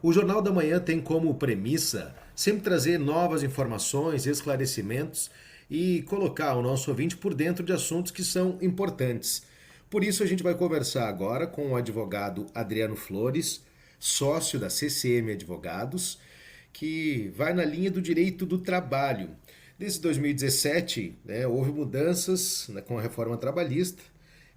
O Jornal da Manhã tem como premissa sempre trazer novas informações, esclarecimentos e colocar o nosso ouvinte por dentro de assuntos que são importantes. Por isso, a gente vai conversar agora com o advogado Adriano Flores, sócio da CCM Advogados, que vai na linha do direito do trabalho. Desde 2017, houve mudanças, né, com a reforma trabalhista.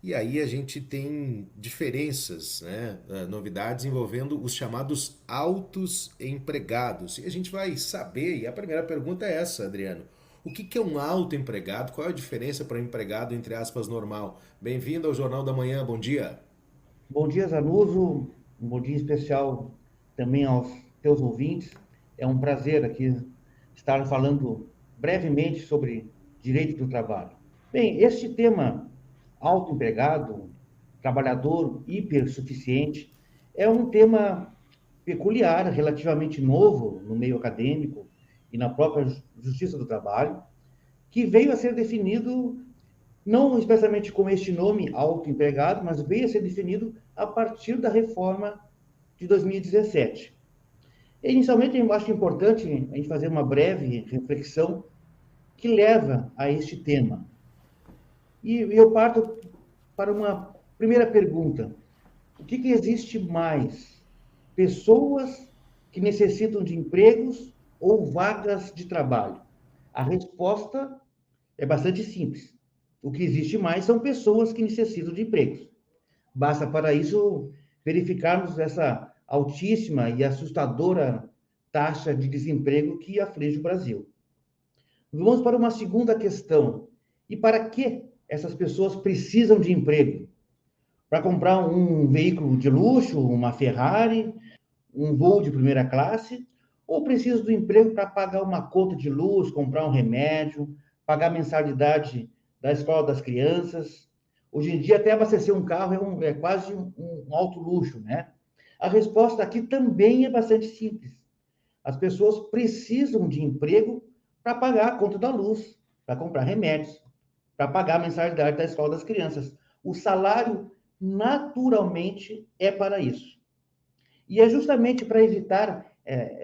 E aí a gente tem diferenças, né? Novidades envolvendo os chamados autos empregados. E a gente vai saber, e a primeira pergunta é essa, Adriano. O que é um autoempregado? Qual é a diferença para um empregado, entre aspas, normal? Bem-vindo ao Jornal da Manhã, bom dia. Bom dia, Zanuso. Um bom dia especial também aos teus ouvintes. É um prazer aqui estar falando brevemente sobre direito do trabalho. Bem, este tema autoempregado, trabalhador hipersuficiente, é um tema peculiar, relativamente novo no meio acadêmico e na própria Justiça do Trabalho, que veio a ser definido não especialmente com este nome autoempregado, mas veio a ser definido a partir da reforma de 2017. Inicialmente, eu acho importante a gente fazer uma breve reflexão que leva a este tema. E eu parto para uma primeira pergunta. O que existe mais? Pessoas que necessitam de empregos ou vagas de trabalho? A resposta é bastante simples. O que existe mais são pessoas que necessitam de empregos. Basta para isso verificarmos essa altíssima e assustadora taxa de desemprego que aflige o Brasil. Vamos para uma segunda questão. E para que essas pessoas precisam de emprego? Para comprar um veículo de luxo, uma Ferrari, um voo de primeira classe? Ou precisam do emprego para pagar uma conta de luz, comprar um remédio, pagar a mensalidade da escola das crianças? Hoje em dia, até abastecer um carro é quase um alto luxo, né? A resposta aqui também é bastante simples. As pessoas precisam de emprego para pagar a conta da luz, para comprar remédios, para pagar a mensalidade da escola das crianças. O salário, naturalmente, é para isso. E é justamente para evitar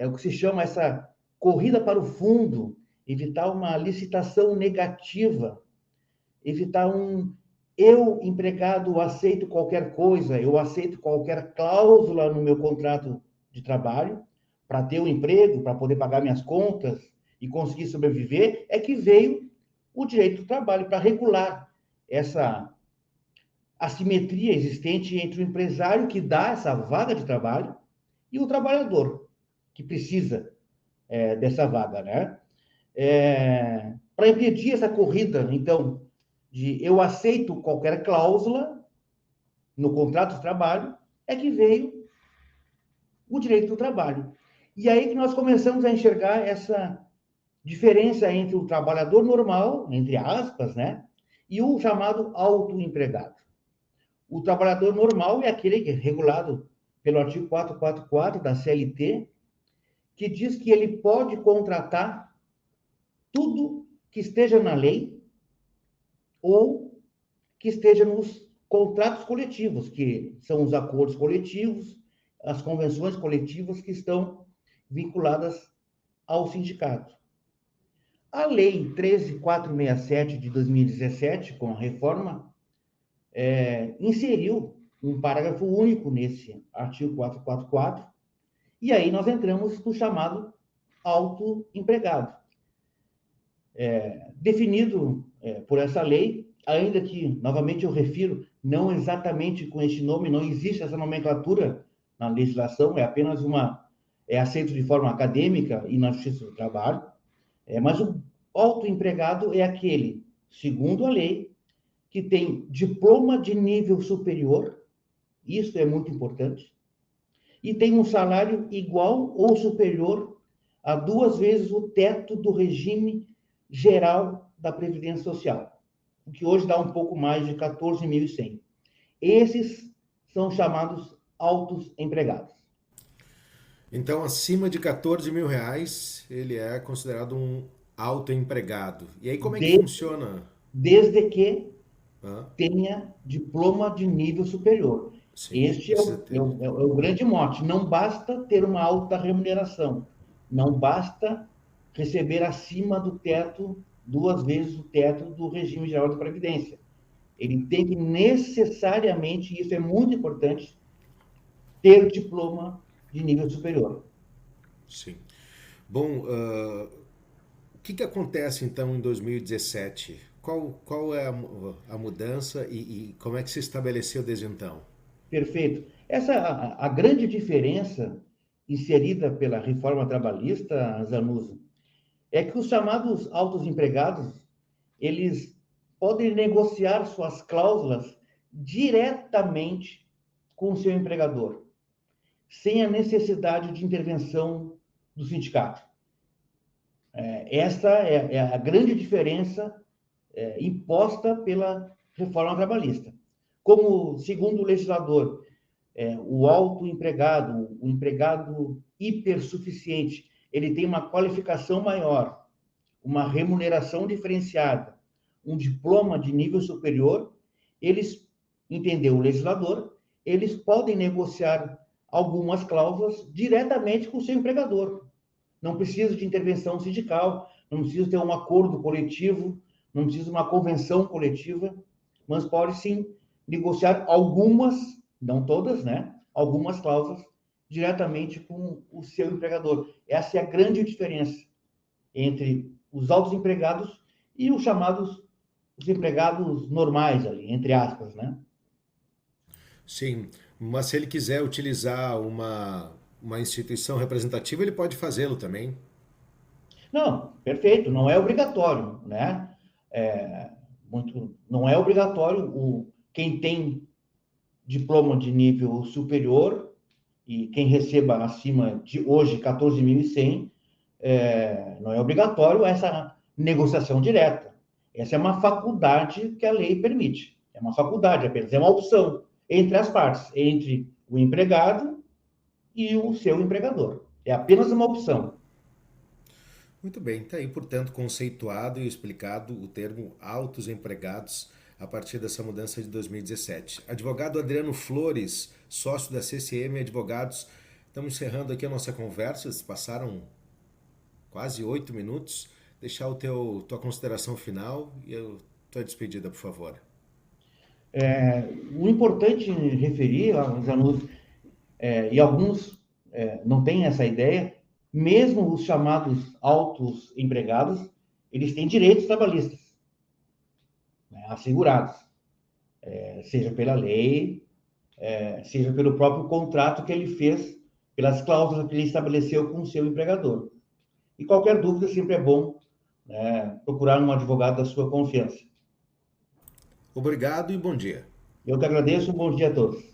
o que se chama essa corrida para o fundo, evitar uma licitação negativa, evitar eu, empregado, aceito qualquer coisa, eu aceito qualquer cláusula no meu contrato de trabalho para ter um emprego, para poder pagar minhas contas e conseguir sobreviver, é que veio o direito do trabalho para regular essa assimetria existente entre o empresário que dá essa vaga de trabalho e o trabalhador que precisa dessa vaga, né? Para impedir essa corrida, então, de eu aceito qualquer cláusula no contrato de trabalho, é que veio o direito do trabalho. E aí que nós começamos a enxergar essa diferença entre o trabalhador normal, entre aspas, né, e o chamado autoempregado. O trabalhador normal é aquele que é regulado pelo artigo 444 da CLT, que diz que ele pode contratar tudo que esteja na lei ou que esteja nos contratos coletivos, que são os acordos coletivos, as convenções coletivas que estão vinculadas ao sindicato. A Lei 13.467 de 2017, com a reforma, inseriu um parágrafo único nesse artigo 444, e aí nós entramos no chamado autoempregado. Definido por essa lei, ainda que, novamente eu refiro, não exatamente com este nome, não existe essa nomenclatura na legislação, é aceito de forma acadêmica e na Justiça do Trabalho, mas o autoempregado é aquele, segundo a lei, que tem diploma de nível superior, isso é muito importante, e tem um salário igual ou superior a 2 vezes o teto do regime geral da Previdência Social, o que hoje dá um pouco mais de 14.100. Esses são chamados autos empregados. Então, acima de 14 mil reais, ele é considerado um autoempregado. E aí, como é que De, funciona? desde que Hã? tenha diploma de nível superior. Sim, Este é precisa o, é ter. o, é o grande mote. Não basta ter uma alta remuneração, não basta receber acima do teto, duas vezes o teto do regime geral de previdência. Ele tem que necessariamente, e isso é muito importante, ter diploma de nível superior. Sim. Bom, o que acontece então em 2017? Qual é a mudança e como é que se estabeleceu desde então? Perfeito. Essa a grande diferença inserida pela reforma trabalhista, Zanuso, é que os chamados altos empregados, eles podem negociar suas cláusulas diretamente com o seu empregador, sem a necessidade de intervenção do sindicato. Essa é a grande diferença imposta pela reforma trabalhista. Como, segundo o legislador, o autoempregado, o empregado hipersuficiente, ele tem uma qualificação maior, uma remuneração diferenciada, um diploma de nível superior, eles, entendeu o legislador, eles podem negociar algumas cláusulas diretamente com o seu empregador. Não precisa de intervenção sindical, não precisa ter um acordo coletivo, não precisa de uma convenção coletiva, mas pode sim negociar algumas, não todas, né? Algumas cláusulas diretamente com o seu empregador. Essa é a grande diferença entre os altos empregados e os chamados os empregados normais ali, entre aspas, né? Sim, mas se ele quiser utilizar uma instituição representativa, ele pode fazê-lo também. Não, perfeito, não é obrigatório, né? Não é obrigatório quem tem diploma de nível superior e quem receba acima de hoje 14.100, não é obrigatório essa negociação direta. Essa é uma faculdade que a lei permite. É uma faculdade apenas, é uma opção entre as partes, entre o empregado e o seu empregador. É apenas uma opção. Muito bem, está aí, portanto, conceituado e explicado o termo altos empregados a partir dessa mudança de 2017. Advogado Adriano Flores, sócio da CCM Advogados, estamos encerrando aqui a nossa conversa, passaram quase 8 minutos. Deixar tua consideração final e a tua despedida, por favor. O importante referir, Zanus, e alguns não têm essa ideia, mesmo os chamados altos empregados, eles têm direitos trabalhistas, né, assegurados, seja pela lei, seja pelo próprio contrato que ele fez, pelas cláusulas que ele estabeleceu com o seu empregador. E qualquer dúvida sempre é bom, né, procurar um advogado da sua confiança. Obrigado e bom dia. Eu que agradeço, um bom dia a todos.